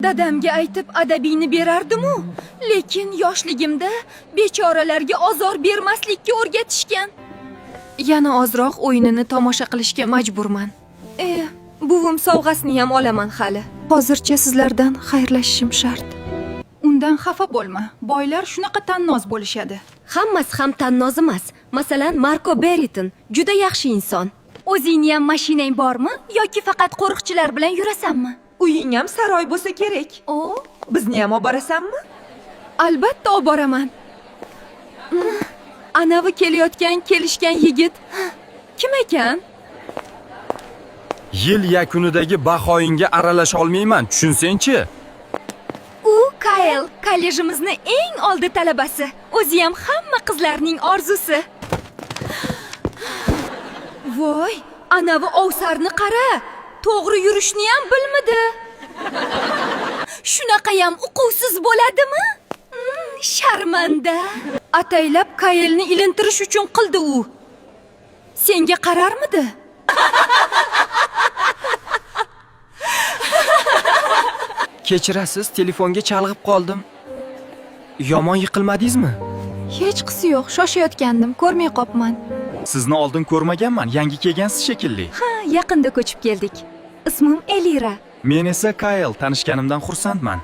Dadamga aytib adabiyni berardim-u, lekin yoshligimda bechoralarga azor bermaslikka o'rgatishgan. Yana ozroq o'yinini tomosha qilishga majburman. Buvim sovg'asini ham olaman hali. Hozircha sizlardan xayrlashishim shart. Undan xafa bo'lma. Boylar shunaqa tannoz bo'lishadi. Hammasi ham tannoz emas. Masalan, Marko Beriton juda yaxshi inson. O'zingni ham mashinang bormi yoki faqat qo'riqchilar bilan yurasanmi? Uying ham saroy bo'lsa kerak. Bizni ham olib borasanmi? Albatta olib boraman. Anavi kelishgan yigit kim ekan? Yil yakunidagi bahoyingga aralasha olmayman, tushunsang-chi? U Kyle, kollejimizni eng oldi talabasi. O'zi ham hamma qizlarning orzusi. Voy, anavi ovsarni qara. To'g'ri yurishni ham bilmadi. Shunaqa ham uquvsiz bo'ladimi? Sharmanda. Ataylab Kyle'ni ilintirish uchun qildi u. Senga qararmidi? Kechirasiz, telefonga chalg'ib qoldim. Yomon yiqilmadingizmi? Hech qisi yo'q, shoshayotgandim, ko'rmay qopman. Sizni oldin ko'rmaganman, yangi kelgansiz shekilli. Ha, yaqinda ko'chib keldik. Ismim Elira. Men esa Kyle, tanishganimdan xursandman.